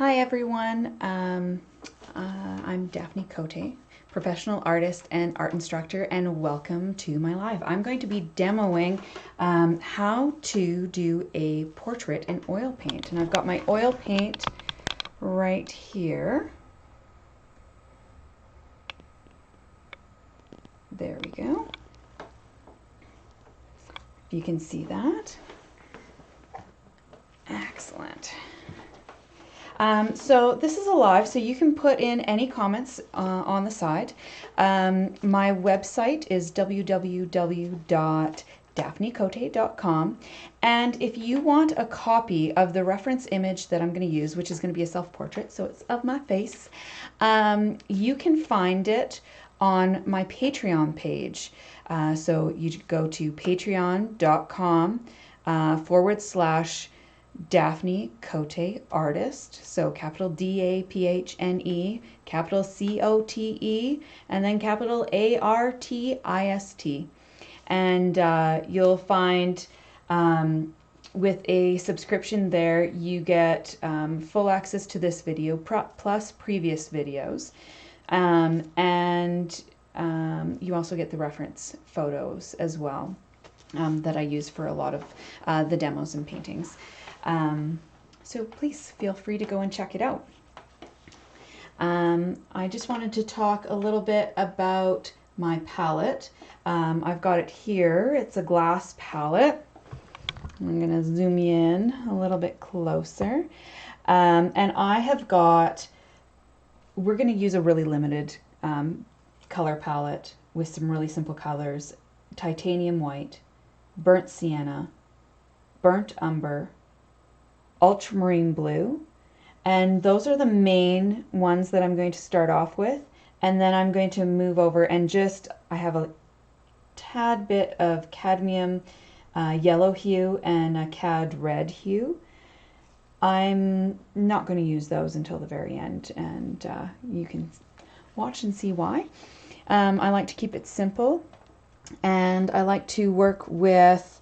Hi everyone, I'm Daphne Cote, professional artist and art instructor, and welcome to my live. I'm going to be demoing how to do a portrait in oil paint, and I've got my oil paint right here. There we go. You can see that. Excellent. So this is a live, so you can put in any comments on the side. My website is www.daphnecote.com, and if you want a copy of the reference image that I'm going to use, which is going to be a self-portrait, so it's of my face, you can find it on my Patreon page. So you go to patreon.com/ Daphne Cote Artist, so capital DAPHNE, capital COTE, and then capital ARTIST. And you'll find with a subscription there, you get full access to this video plus previous videos. And you also get the reference photos as well that I use for a lot of the demos and paintings. So please feel free to go and check it out. I just wanted to talk a little bit about my palette. I've got it here. It's a glass palette. I'm going to zoom you in a little bit closer. And I have got, we're going to use a really limited color palette with some really simple colors: titanium white, burnt sienna, burnt umber, ultramarine blue, and those are the main ones that I'm going to start off with, and then I'm going to move over and I have a tad bit of cadmium yellow hue and a cad red hue. I'm not going to use those until the very end, and you can watch and see why. I like to keep it simple, and I like to work with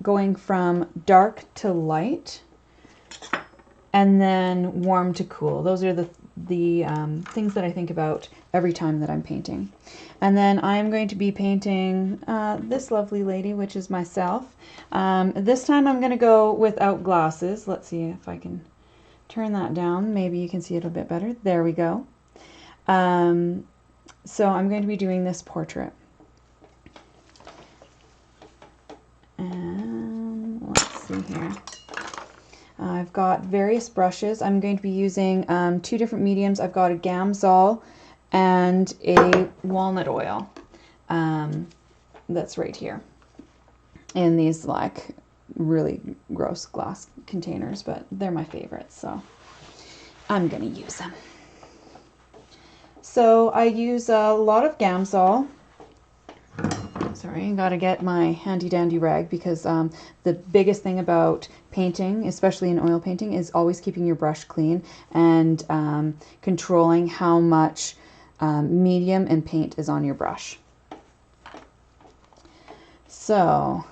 going from dark to light and then warm to cool. Those are the things that I think about every time that I'm painting. And then I'm going to be painting this lovely lady, which is myself. This time I'm going to go without glasses. Let's see if I can turn that down. Maybe you can see it a bit better. There we go. So I'm going to be doing this portrait. And let's see here. I've got various brushes. I'm going to be using two different mediums. I've got a Gamsol and a walnut oil that's right here in these like really gross glass containers, but they're my favorites, so I'm going to use them. So I use a lot of Gamsol. Sorry, I gotta get my handy dandy rag, because the biggest thing about painting, especially in oil painting, is always keeping your brush clean and controlling how much medium and paint is on your brush. So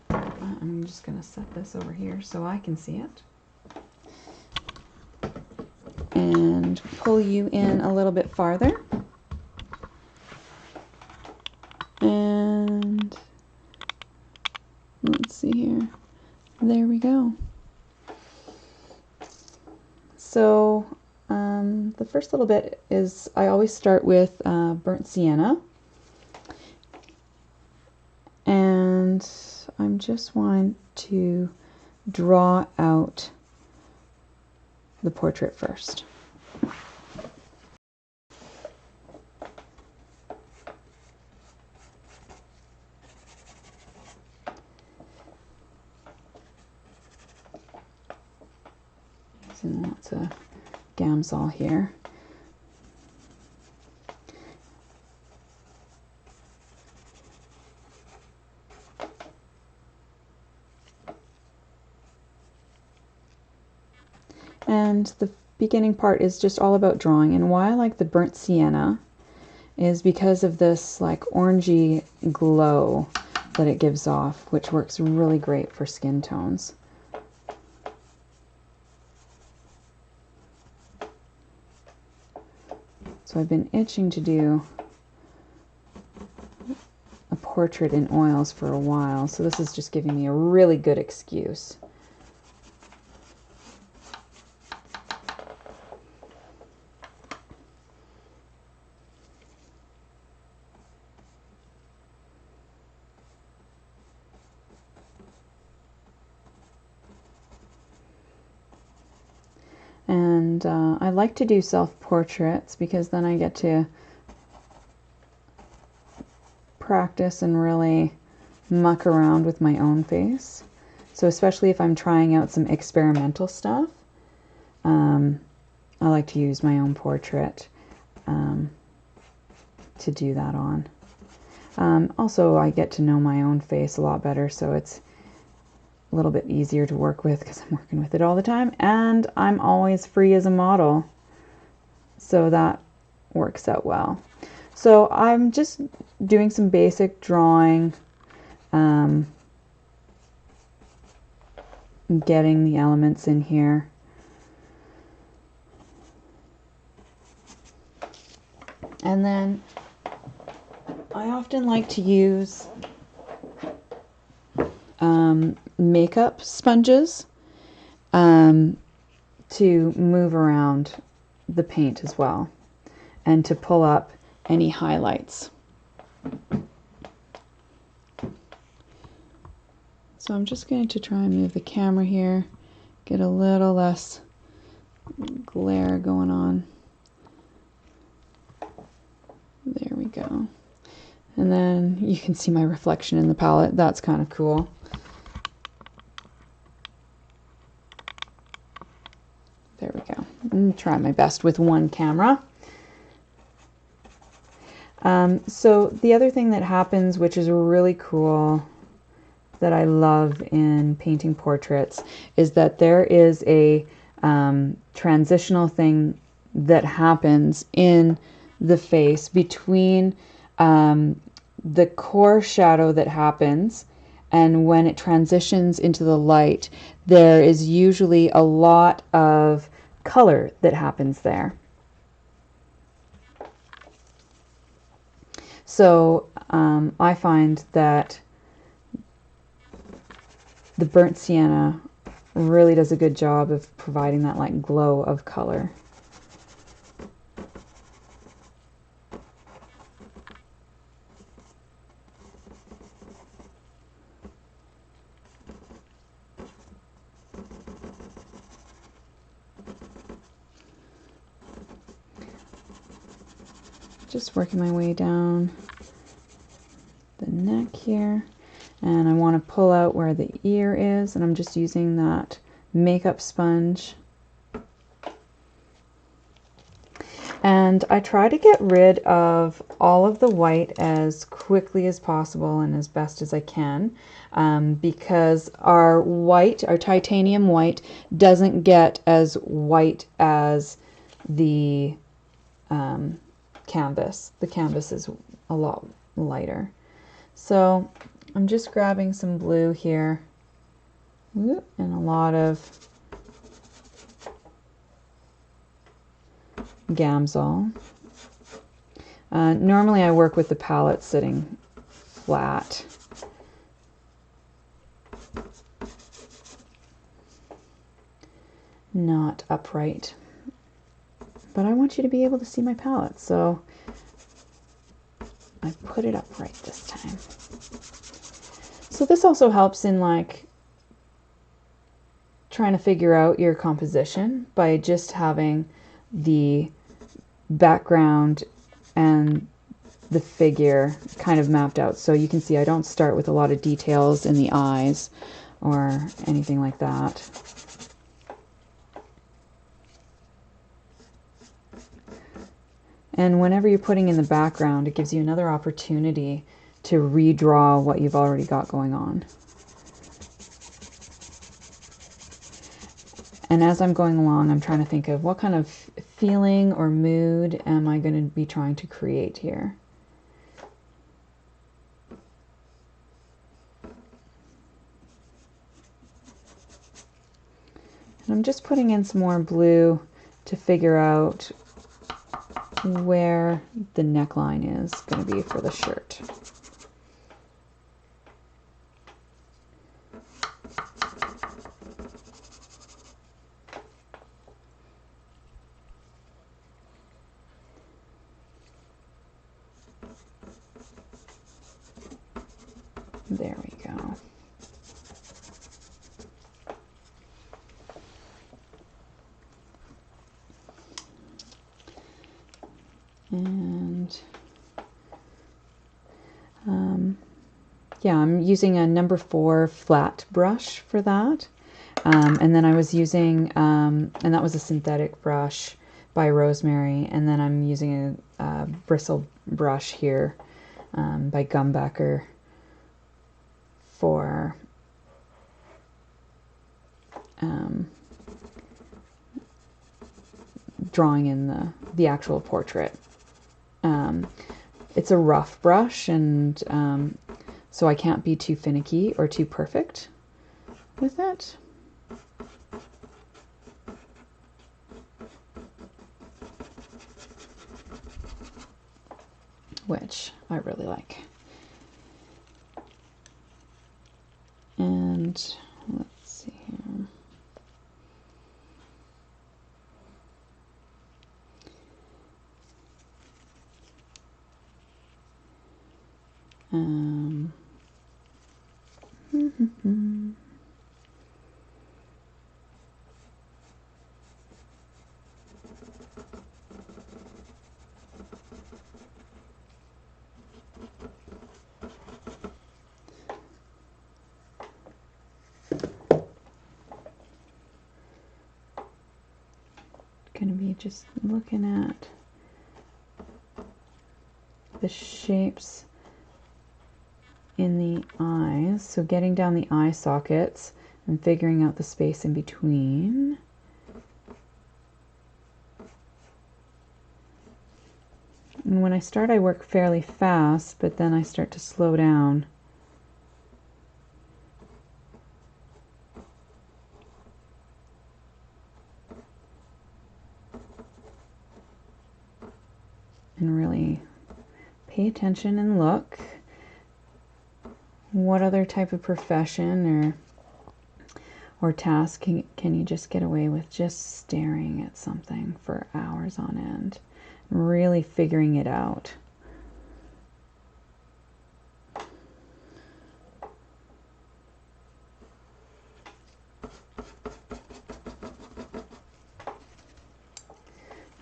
I'm just gonna set this over here so I can see it and pull you in a little bit farther. And let's see here. There we go. So the first little bit is I always start with burnt sienna. And I'm just wanting to draw out the portrait first. And lots of Gamsol here. And the beginning part is just all about drawing, and why I like the burnt sienna is because of this like orangey glow that it gives off, which works really great for skin tones. So I've been itching to do a portrait in oils for a while, so this is just giving me a really good excuse. And I like to do self-portraits because then I get to practice and really muck around with my own face. So especially if I'm trying out some experimental stuff, I like to use my own portrait to do that on. Also, I get to know my own face a lot better, so it's a little bit easier to work with because I'm working with it all the time, and I'm always free as a model, so that works out well. So I'm just doing some basic drawing, getting the elements in here. And then I often like to use makeup sponges to move around the paint as well, and to pull up any highlights. So I'm just going to try and move the camera here, get a little less glare going on. There we go. And then you can see my reflection in the palette. That's kind of cool. There we go. I'm try my best with one camera. So the other thing that happens, which is really cool, that I love in painting portraits, is that there is a transitional thing that happens in the face between the core shadow that happens, and when it transitions into the light, there is usually a lot of color that happens there. So I find that the burnt sienna really does a good job of providing that like glow of color. Just working my way down the neck here, and I want to pull out where the ear is, and I'm just using that makeup sponge. And I try to get rid of all of the white as quickly as possible and as best as I can, because our white, our titanium white, doesn't get as white as the canvas. The canvas is a lot lighter. So I'm just grabbing some blue here, and a lot of Gamsol. Normally I work with the palette sitting flat. Not upright. But I want you to be able to see my palette, so I put it upright this time. So this also helps in like trying to figure out your composition by just having the background and the figure kind of mapped out. So you can see I don't start with a lot of details in the eyes or anything like that. And whenever you're putting in the background, it gives you another opportunity to redraw what you've already got going on. And as I'm going along, I'm trying to think of what kind of feeling or mood am I going to be trying to create here. And I'm just putting in some more blue to figure out where the neckline is going to be for the shirt. There we go. And yeah, I'm using a number 4 flat brush for that. And then I was using, and that was a synthetic brush by Rosemary. And then I'm using a bristle brush here by Gumbacker for drawing in the actual portrait. It's a rough brush, and so I can't be too finicky or too perfect with it. Which I really like. And let's see here. Going to be just looking at the shapes in the eyes, so getting down the eye sockets and figuring out the space in between. And when I start, I work fairly fast, but then I start to slow down. And really pay attention and look. What other type of profession or task can you just get away with just staring at something for hours on end, really figuring it out?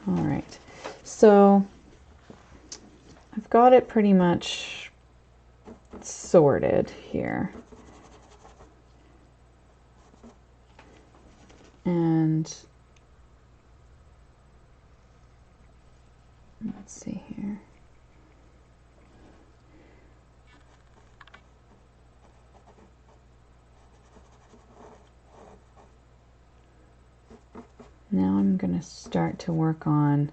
All right, so I've got it pretty much sorted here. And let's see here. Now I'm going to start to work on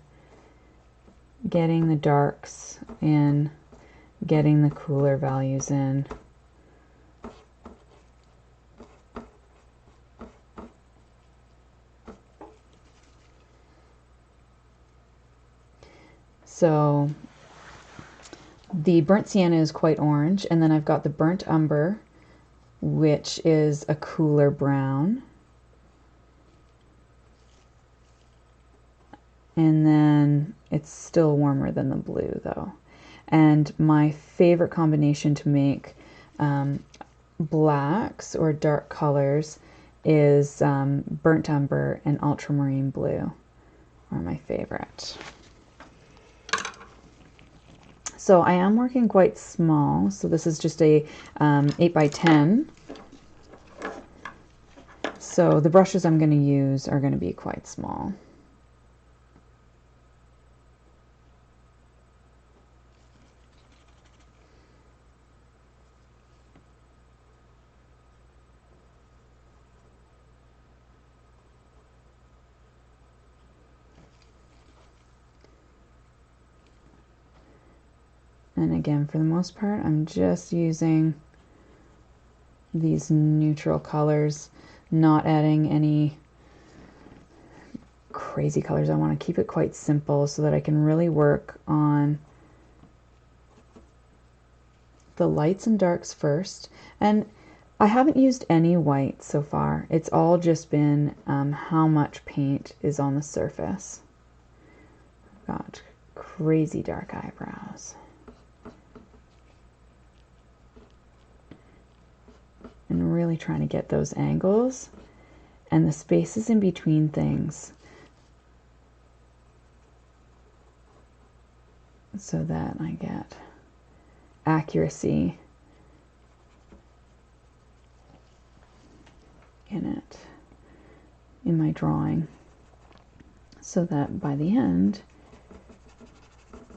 getting the darks in, getting the cooler values in. So the burnt sienna is quite orange, and then I've got the burnt umber, which is a cooler brown. And then it's still warmer than the blue though. And my favorite combination to make blacks or dark colors is burnt umber and ultramarine blue are my favorite. So I am working quite small. So this is just a 8 by 10. So the brushes I'm going to use are going to be quite small. And again, for the most part, I'm just using these neutral colors, not adding any crazy colors. I want to keep it quite simple so that I can really work on the lights and darks first. And I haven't used any white so far. It's all just been how much paint is on the surface. I've got crazy dark eyebrows. And really trying to get those angles and the spaces in between things so that I get accuracy in it, in my drawing, so that by the end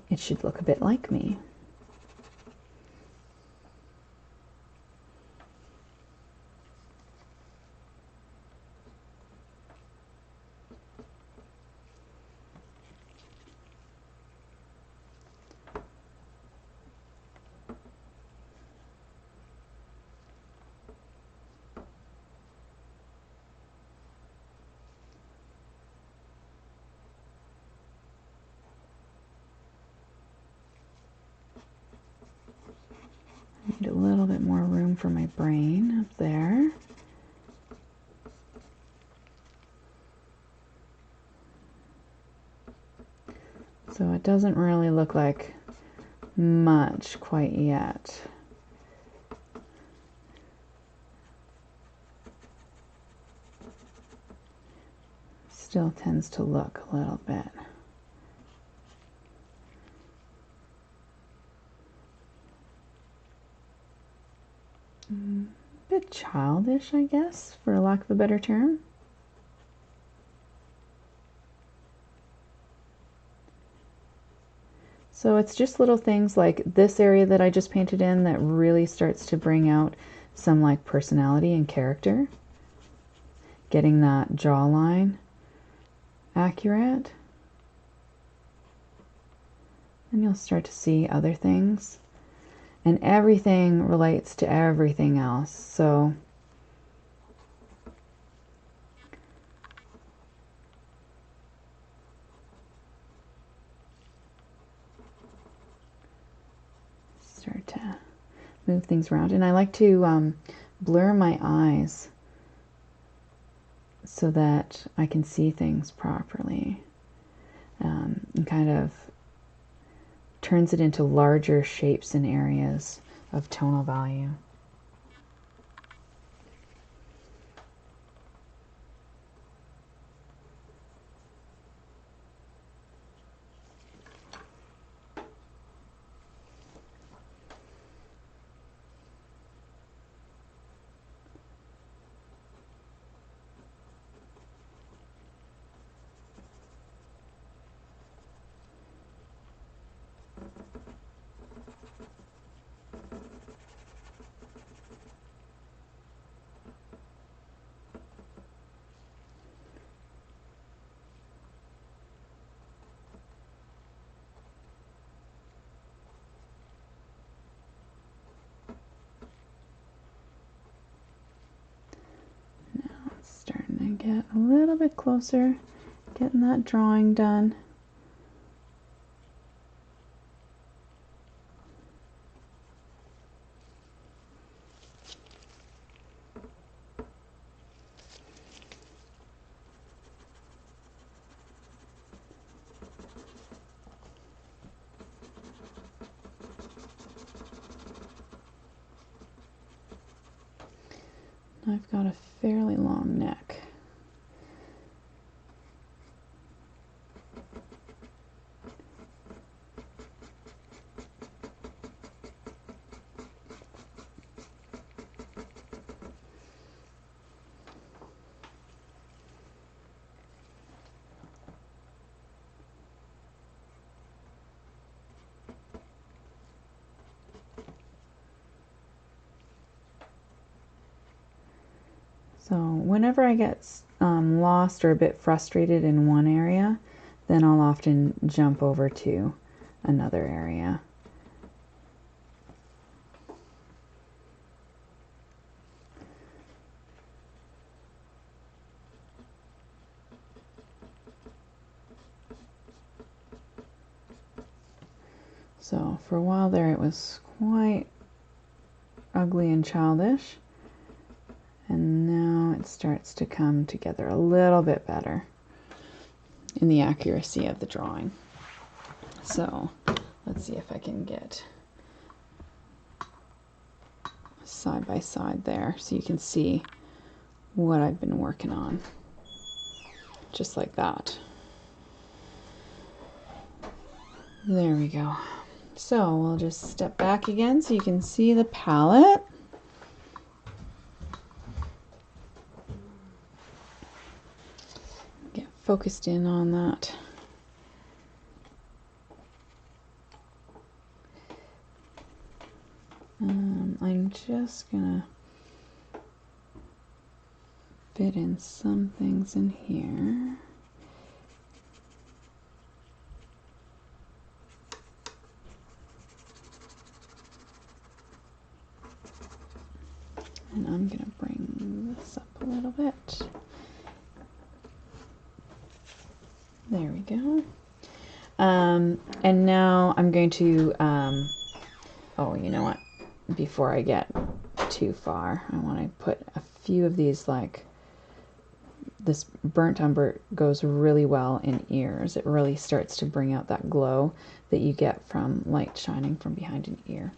it should look a bit like me. Need a little bit more room for my brain up there. So it doesn't really look like much quite yet. Still tends to look a little bit. A bit childish, I guess, for lack of a better term. So it's just little things like this area that I just painted in that really starts to bring out some like personality and character. Getting that jawline accurate. And you'll start to see other things. And everything relates to everything else. So start to move things around. And I like to blur my eyes so that I can see things properly. And kind of turns it into larger shapes and areas of tonal value. Starting to get a little bit closer, getting that drawing done. I've got a fairly long neck. So whenever I get lost or a bit frustrated in one area, then I'll often jump over to another area. So for a while there it was quite ugly and childish, and now it starts to come together a little bit better in the accuracy of the drawing. So let's see if I can get side by side there so you can see what I've been working on. Just like that. There we go. So we'll just step back again so you can see the palette. Get focused in on that. I'm just gonna fit in some things in here. And I'm gonna bring this up a little bit. There we go. And now I'm going to, oh, you know what? Before I get too far, I want to put a few of these, like, this burnt umber goes really well in ears. It really starts to bring out that glow that you get from light shining from behind an ear.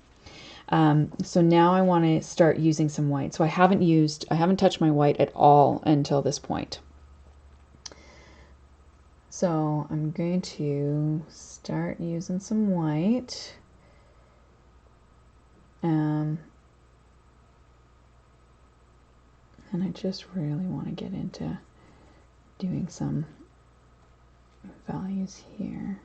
So now I want to start using some white. So I haven't touched my white at all until this point. So I'm going to start using some white. And I just really want to get into doing some values here.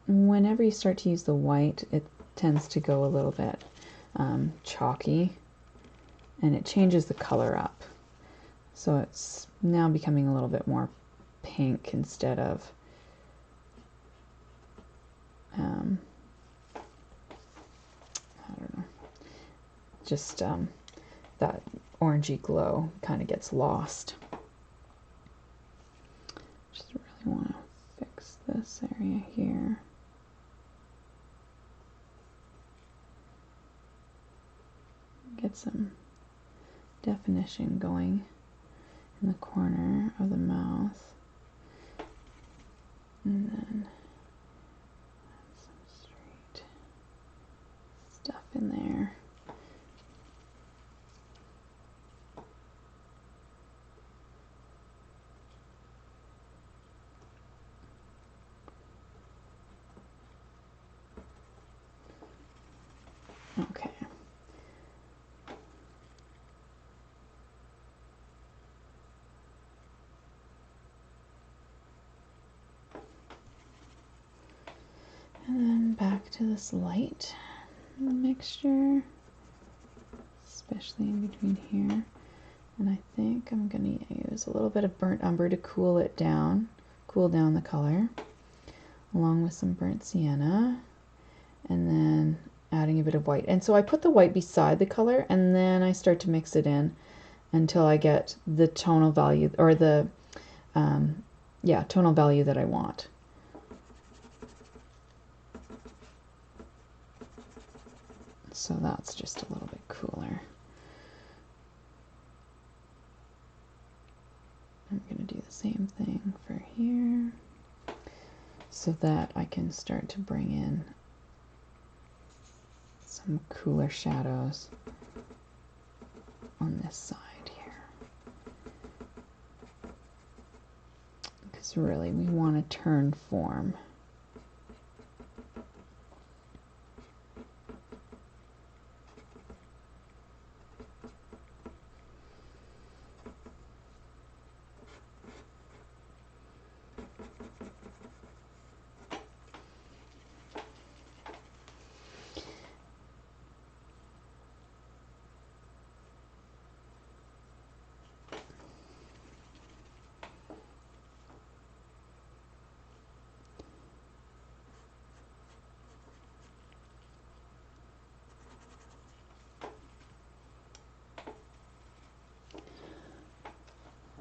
Whenever you start to use the white, it tends to go a little bit chalky, and it changes the color up. So it's now becoming a little bit more pink instead of I don't know, just that orangey glow kind of gets lost. Just really want to fix this area here. Get some definition going in the corner of the mouth. And then some straight stuff in there. Okay. And then back to this light mixture, especially in between here. And I think I'm going to use a little bit of burnt umber to cool it down, cool down the color, along with some burnt sienna, and then adding a bit of white. And so I put the white beside the color, and then I start to mix it in until I get the tonal value, or the tonal value that I want. So that's just a little bit cooler. I'm going to do the same thing for here so that I can start to bring in some cooler shadows on this side here. Because really we want to turn form.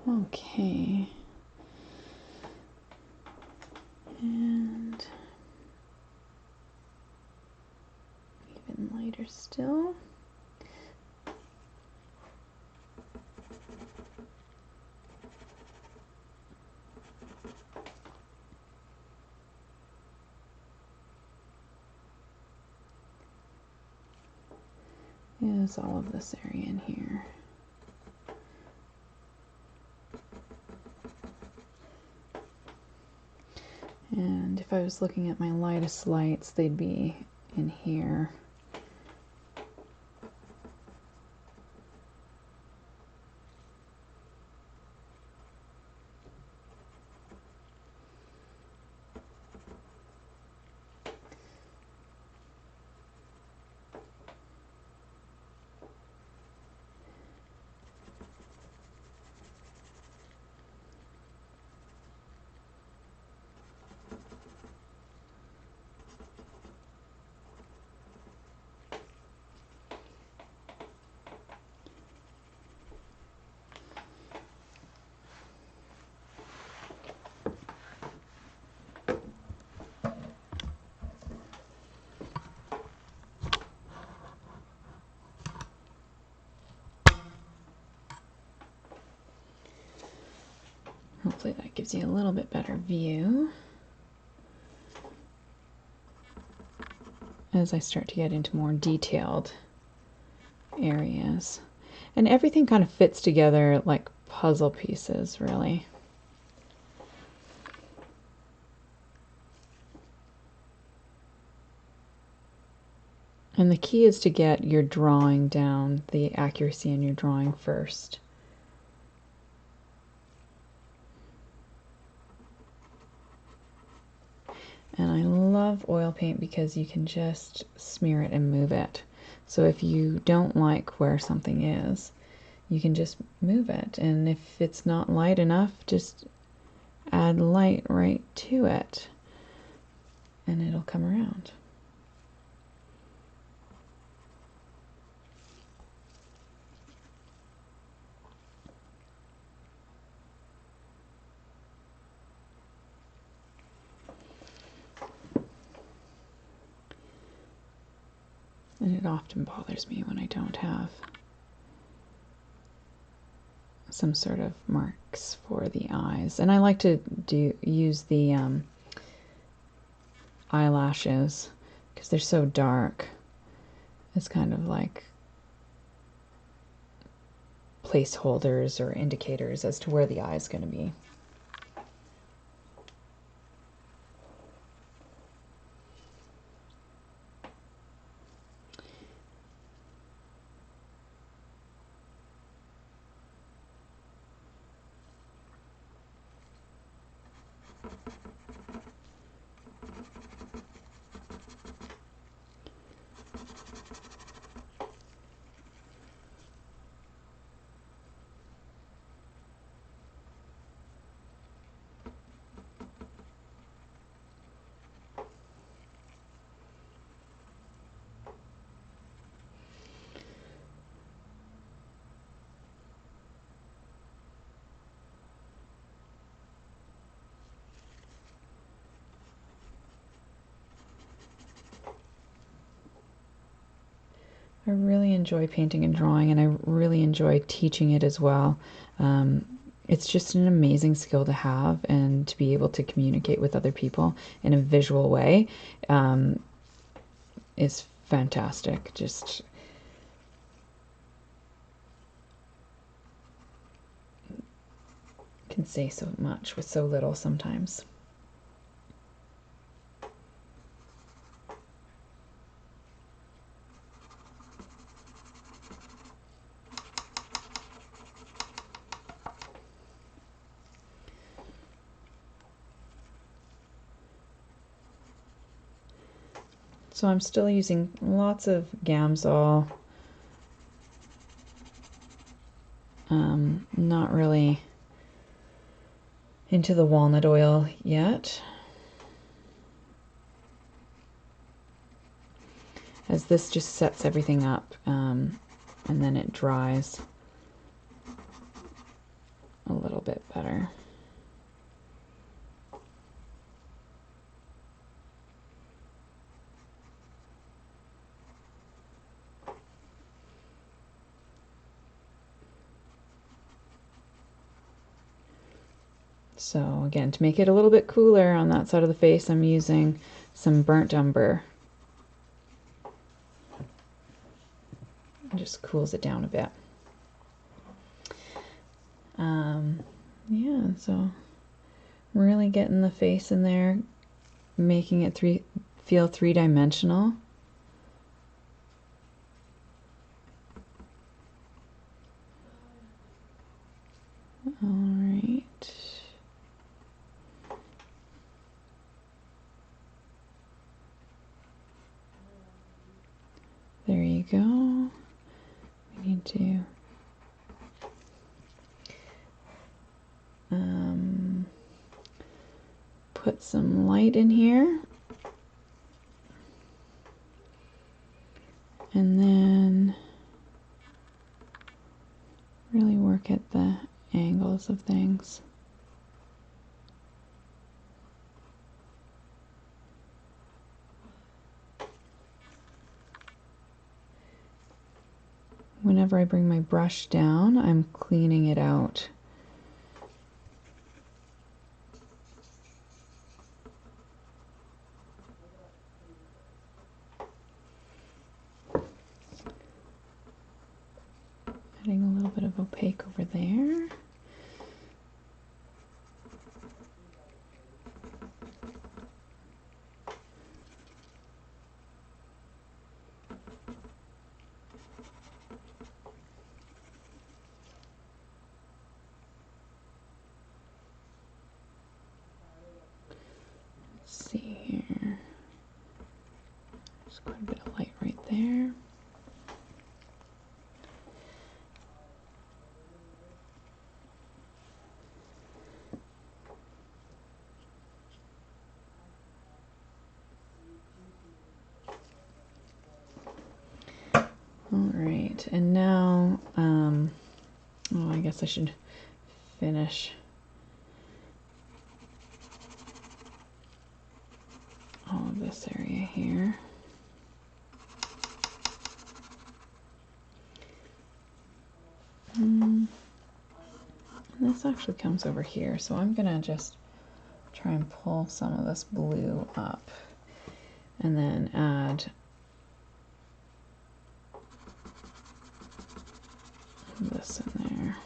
Okay. lighter still. Is all of this area in here. And if I was looking at my lightest lights, they'd be in here. Hopefully that gives you a little bit better view as I start to get into more detailed areas. And everything kind of fits together like puzzle pieces, really. And the key is to get your drawing down, the accuracy in your drawing first. And I love oil paint because you can just smear it and move it. So if you don't like where something is, you can just move it. And if it's not light enough, just add light right to it and it'll come around. And it often bothers me when I don't have some sort of marks for the eyes. And I like to use the eyelashes because they're so dark. It's kind of like placeholders or indicators as to where the eye is going to be. I really enjoy painting and drawing, and I really enjoy teaching it as well. It's just an amazing skill to have, and to be able to communicate with other people in a visual way is fantastic. Just can say so much with so little sometimes. So I'm still using lots of Gamsol. Not really into the walnut oil yet, as this just sets everything up and then it dries a little bit better. So again, to make it a little bit cooler on that side of the face, I'm using some burnt umber. It just cools it down a bit. Yeah, so really getting the face in there, making it feel three-dimensional. All right. There you go. We need to put some light in here. And then really work at the angles of things. Whenever I bring my brush down, I'm cleaning it out. Adding a little bit of opaque over there. Let's see here. There's quite a bit of light right there. All right, and now, oh, I guess I should finish all of this area here. This actually comes over here, so I'm gonna just try and pull some of this blue up and then add this in there.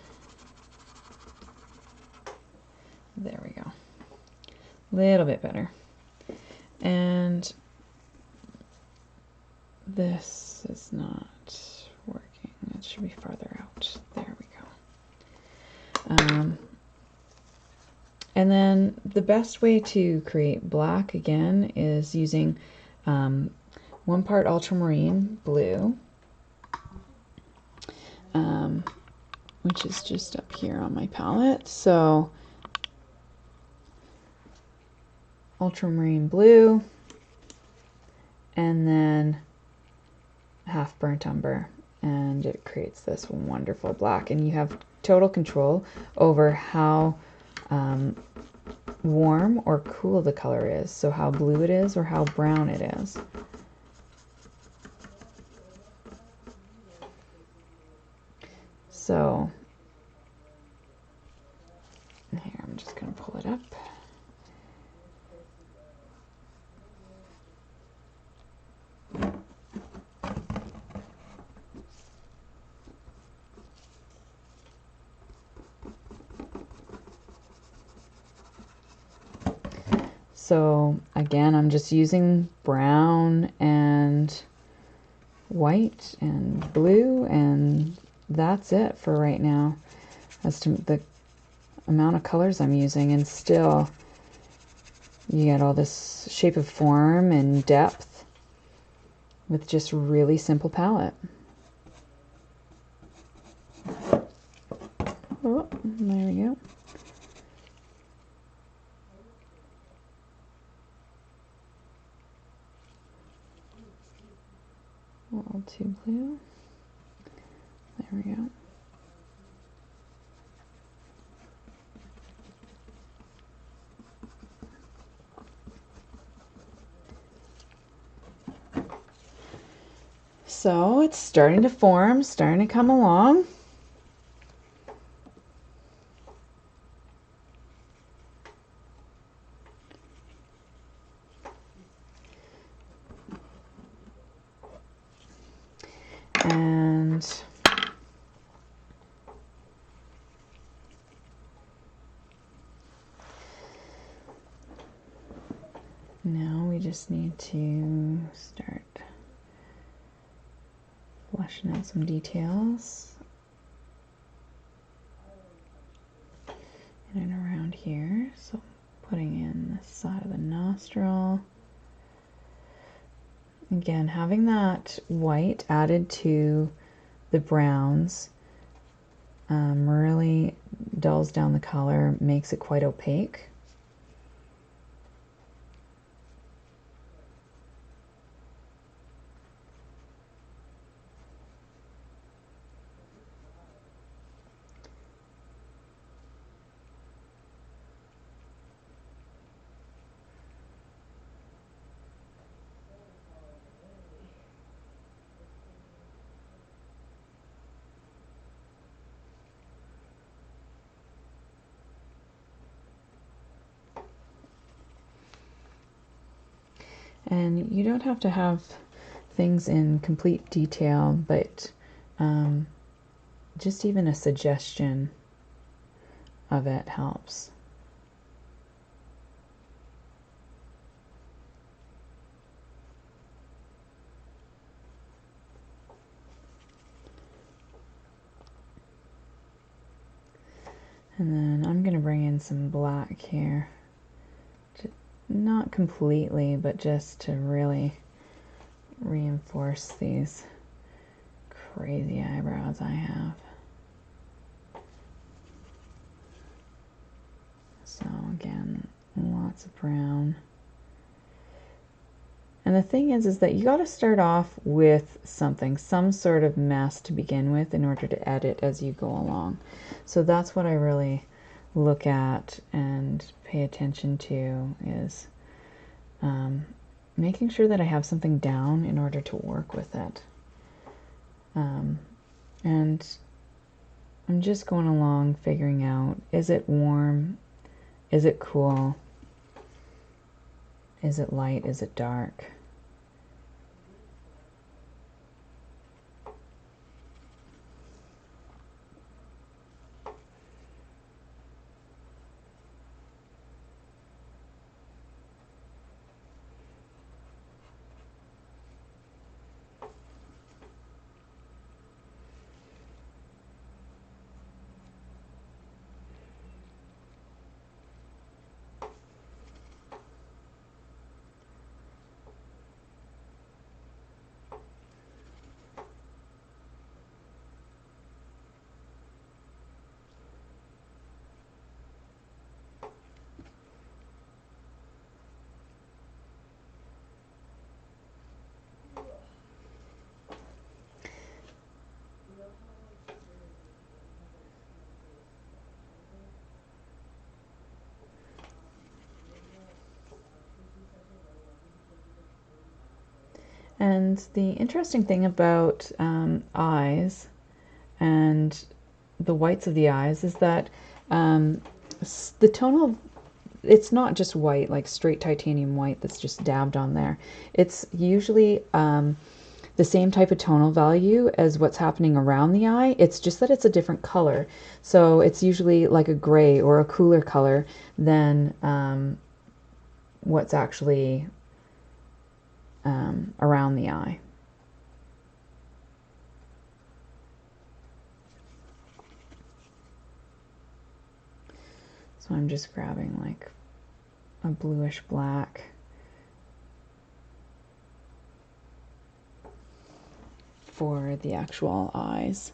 There we go. A little bit better. And this is not working. It should be farther out. There we go. And then the best way to create black again is using 1 part Ultramarine Blue, which is just up here on my palette. So Ultramarine Blue, and then half burnt umber, and it creates this wonderful black, and you have total control over how warm or cool the color is, so how blue it is or how brown it is. So here, I'm just going to pull it up. So again, I'm just using brown and white and blue, and that's it for right now as to the amount of colors I'm using. And still you get all this shape of form and depth with just really simple palette. Oh, there we go. A little too blue. There we go. So it's starting to form, starting to come along. And now we just need to start fleshing out some details in and around here. So putting in the side of the nostril. Again, having that white added to the browns really dulls down the color, makes it quite opaque. And you don't have to have things in complete detail, but just even a suggestion of it helps. And then I'm going to bring in some black here. Not completely, but just to really reinforce these crazy eyebrows I have. So again, lots of brown. And the thing is that you got to start off with something, some sort of mess to begin with in order to edit as you go along. So that's what I really look at and pay attention to, is making sure that I have something down in order to work with it. And I'm just going along figuring out, is it warm? Is it cool? Is it light? Is it dark? And the interesting thing about eyes and the whites of the eyes is that the tonal, it's not just white, like straight titanium white that's just dabbed on there. It's usually the same type of tonal value as what's happening around the eye. It's just that it's a different color. So it's usually like a gray or a cooler color than what's actually around the eye. So I'm just grabbing like a bluish black for the actual eyes.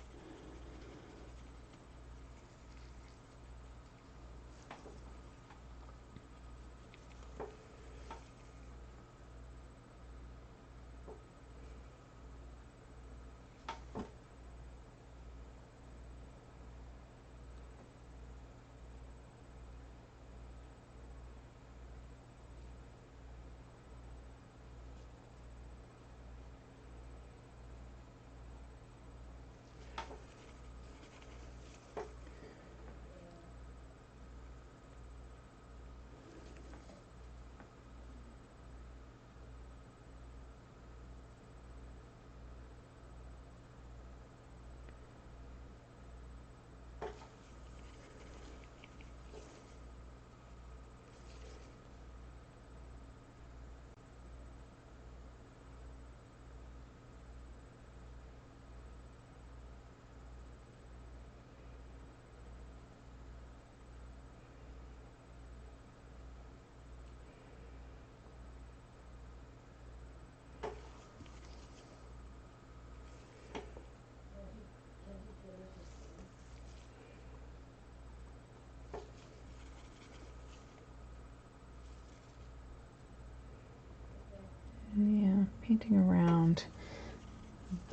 painting around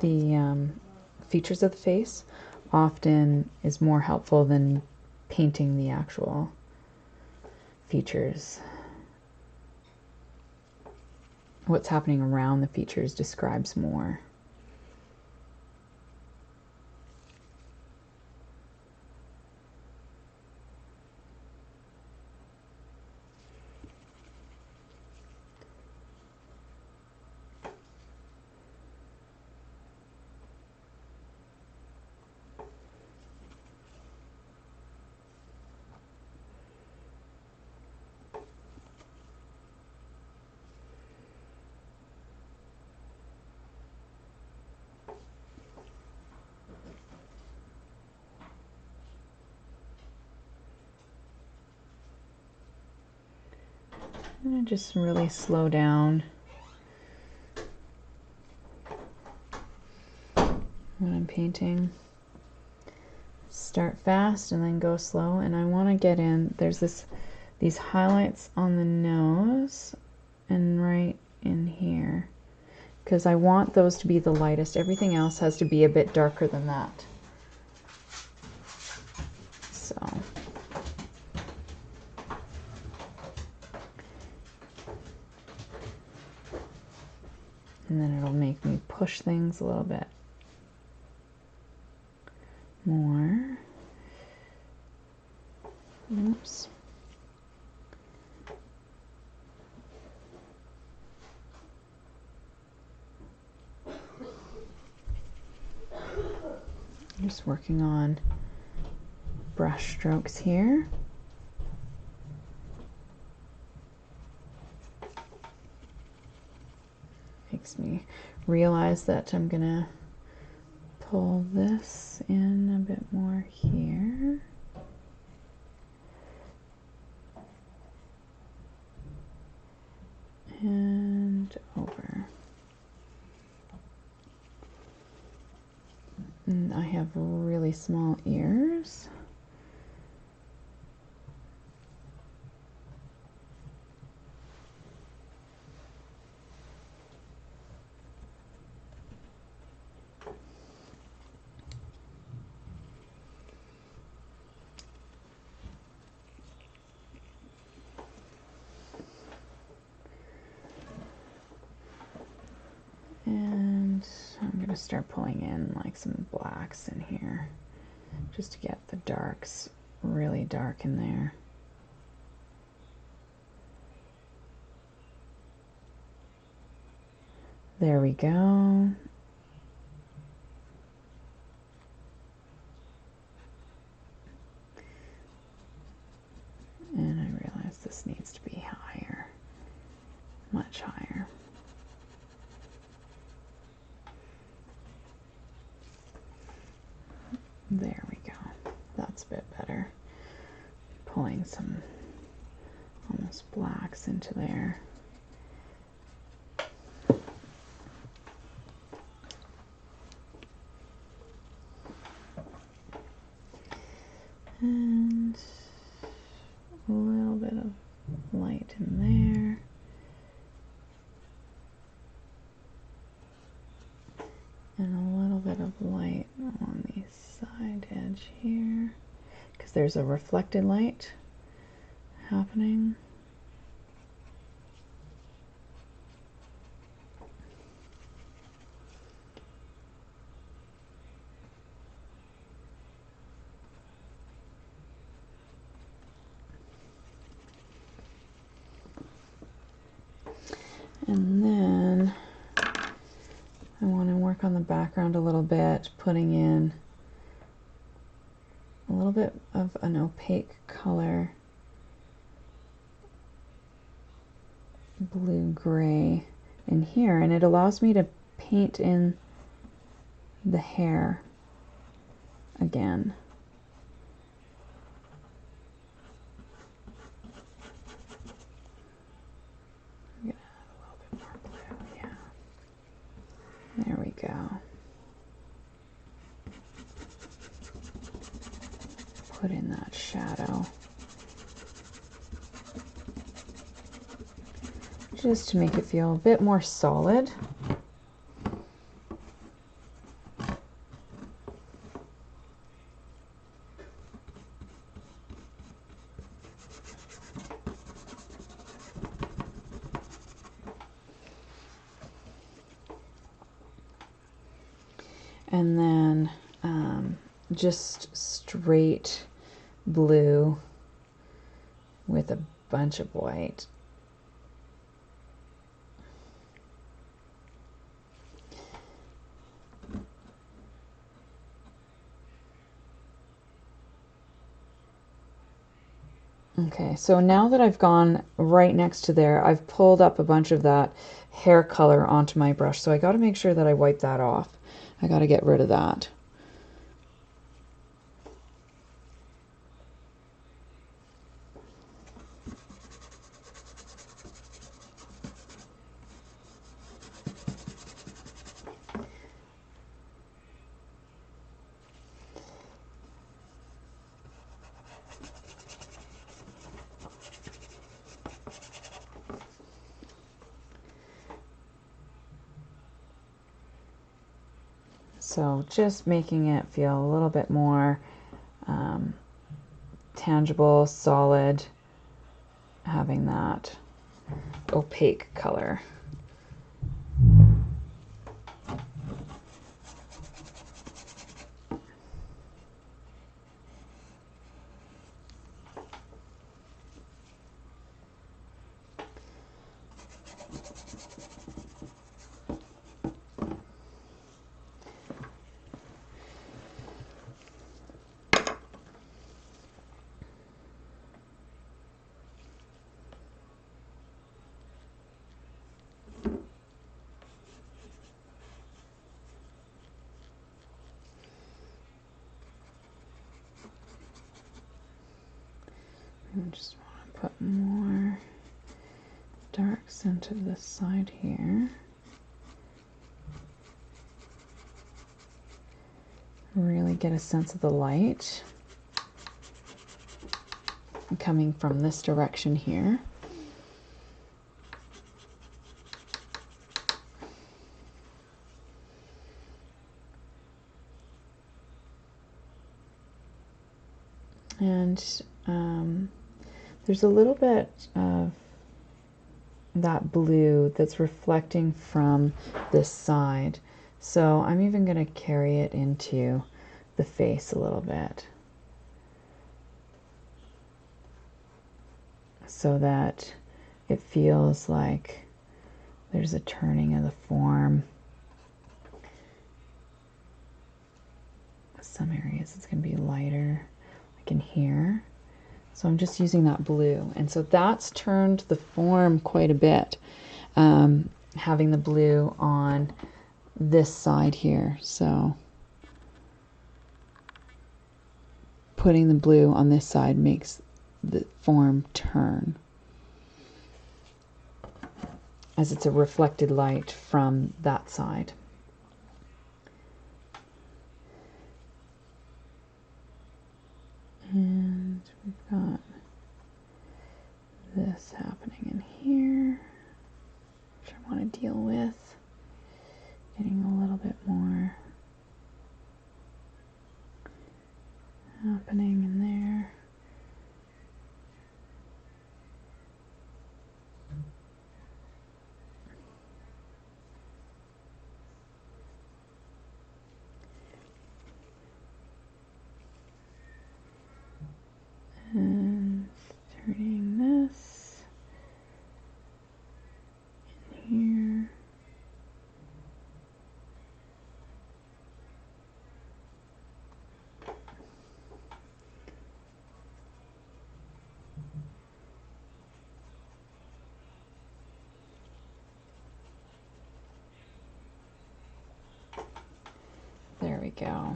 the features of the face often is more helpful than painting the actual features. What's happening around the features describes more. I'm going to just really slow down when I'm painting. Start fast and then go slow, and I want to get in, there's these highlights on the nose and right in here, because I want those to be the lightest. Everything else has to be a bit darker than that. So and then it'll make me push things a little bit more. Oops. I'm just working on brush strokes here. Makes me realize that I'm gonna pull this in a bit more here. And over. And I have really small ears. And I'm going to start pulling in like some blacks in here just to get the darks really dark in there. There we go. And I realize this needs to be higher, much higher. There we go. That's a bit better. Pulling some almost blacks into there. And a little bit of light in there. And a little bit of light on the side edge here, because there's a reflected light happening. And then I want to work on the background a little bit, putting in a little bit of an opaque color, blue-gray in here, and it allows me to paint in the hair again. I'm gonna add a little bit more blue, yeah. There we go. Put in that shadow. Just to make it feel a bit more solid. And then just straight blue with a bunch of white. Okay, so now that I've gone right next to there, I've pulled up a bunch of that hair color onto my brush. So I got to make sure that I wipe that off. I got to get rid of that. So just making it feel a little bit more tangible, solid, having that opaque color. I just want to put more darks into this side here. Really get a sense of the light coming from this direction here. And there's a little bit of that blue that's reflecting from this side. So I'm even going to carry it into the face a little bit, so that it feels like there's a turning of the form. Some areas it's going to be lighter, like in here. So I'm just using that blue. And so that's turned the form quite a bit, having the blue on this side here. So putting the blue on this side makes the form turn, as it's a reflected light from that side. And we've got this happening in here, which I want to deal with. Getting a little bit more happening in there. And turning this in here. There we go.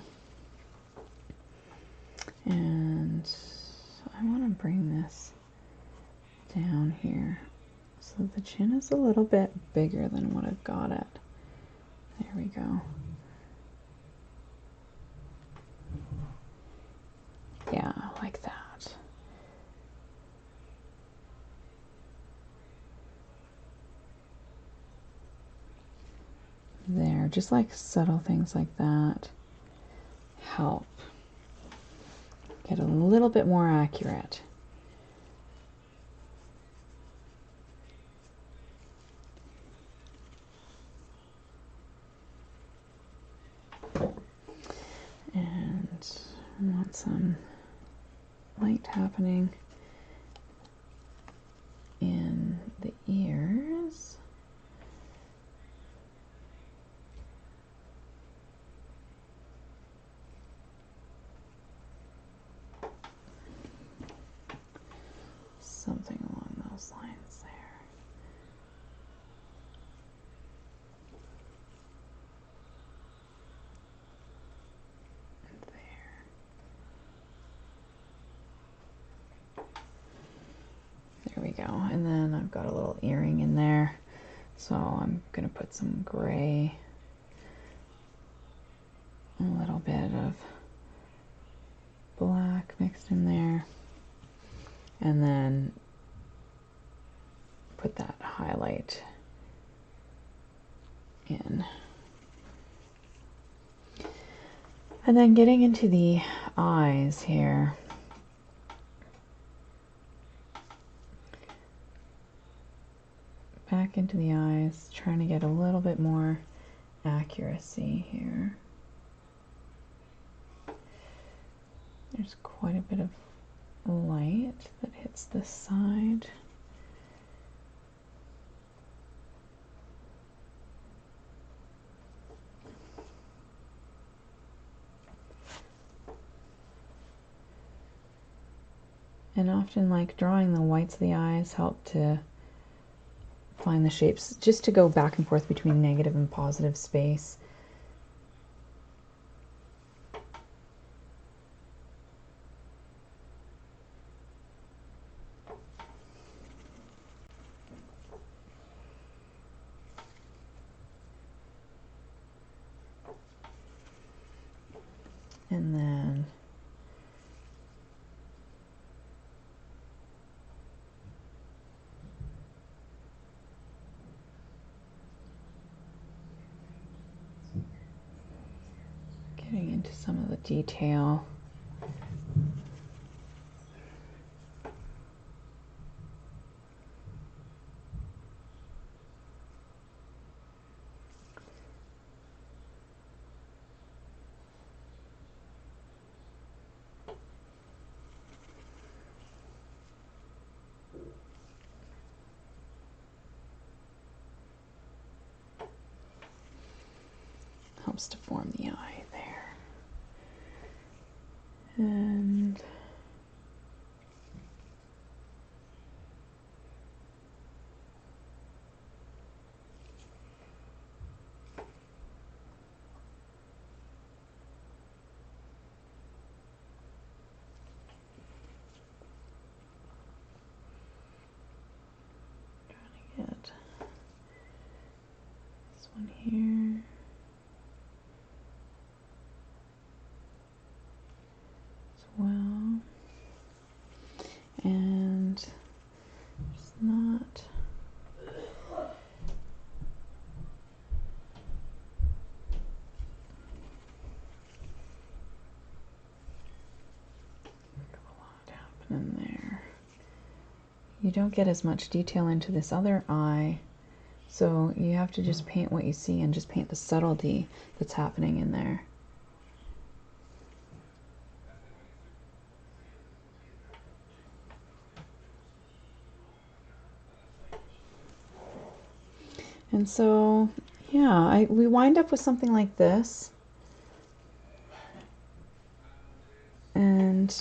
And I want to bring this down here so the chin is a little bit bigger than what I've got it. There we go. Yeah, like that. There, just like subtle things like that help get a little bit more accurate. I want some light happening in the ears. Something along those lines there. And there. There we go. And then I've got a little earring in there. So I'm going to put some gray, a little bit of black mixed in there. And then put that highlight in. And then getting into the eyes here. Back into the eyes, trying to get a little bit more accuracy here. There's quite a bit of light that hits this side. And often, like, drawing the whites of the eyes help to find the shapes, just to go back and forth between negative and positive space. And then getting into some of the detail. Helps to form the eye there. And trying to get this one here. Well, and it's not a lot happening there. You don't get as much detail into this other eye, so you have to just paint what you see and just paint the subtlety that's happening in there. And so, yeah, we wind up with something like this. And,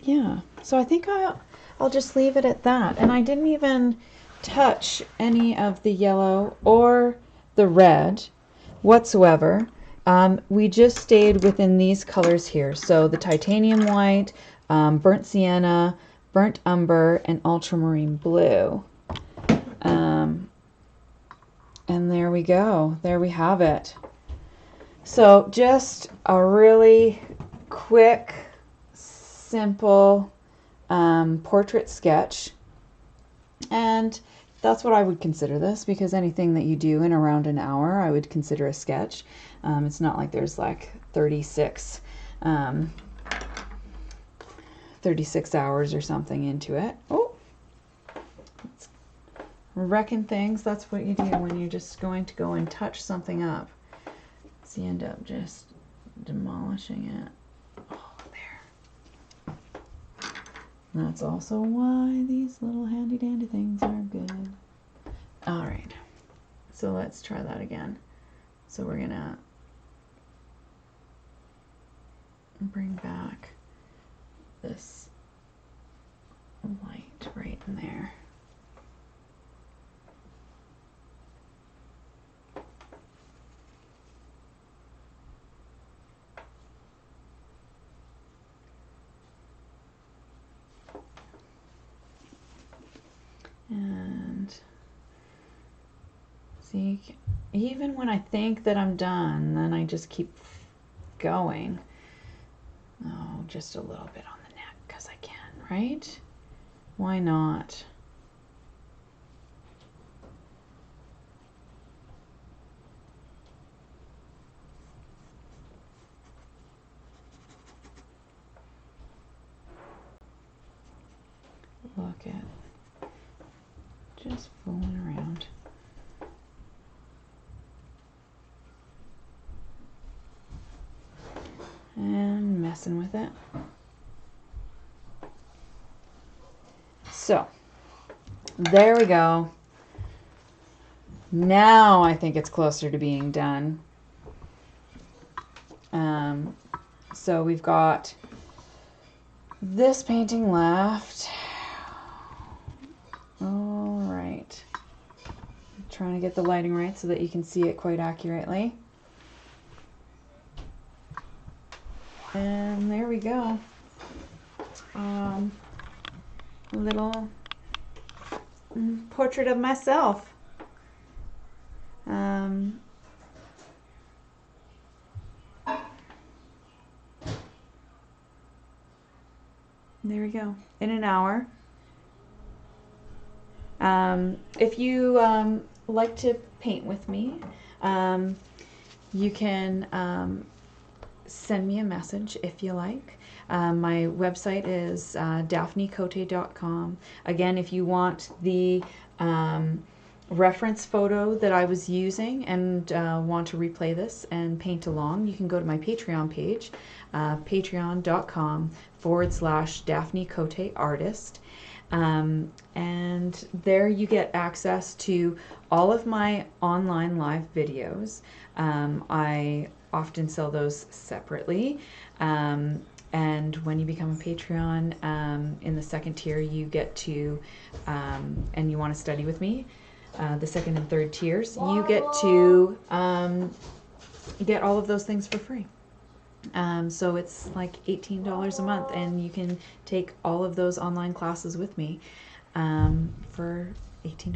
yeah, so I think I'll just leave it at that. And I didn't even touch any of the yellow or the red whatsoever. We just stayed within these colors here. So the titanium white, burnt sienna, burnt umber, and ultramarine blue. And there we go. There we have it. So just a really quick, simple portrait sketch. And that's what I would consider this, because anything that you do in around an hour, I would consider a sketch. It's not like there's like 36 hours or something into it. Oh, let's reckon things. That's what you do when you're just going to go and touch something up. you end up just demolishing it. Oh, there. That's also why these little handy dandy things are good. All right, so let's try that again. So we're gonna bring back this light right in there. And see, even when I think that I'm done, then I just keep going. Oh, just a little bit on the neck because I can, right? Why not? Look at just fooling around. And messing with it. So, there we go. Now I think it's closer to being done. So we've got this painting left. All right. I'm trying to get the lighting right so that you can see it quite accurately. And there we go. A little portrait of myself. There we go, in an hour. If you like to paint with me, you can send me a message if you like. My website is daphnecote.com. Again, if you want the reference photo that I was using and want to replay this and paint along, you can go to my Patreon page, patreon.com/Daphne Cote Artist. And there you get access to all of my online live videos. I often sell those separately. And when you become a Patreon, in the second tier, you get to, and you want to study with me, the second and third tiers, you get to get all of those things for free. So it's like $18 a month, and you can take all of those online classes with me for $18.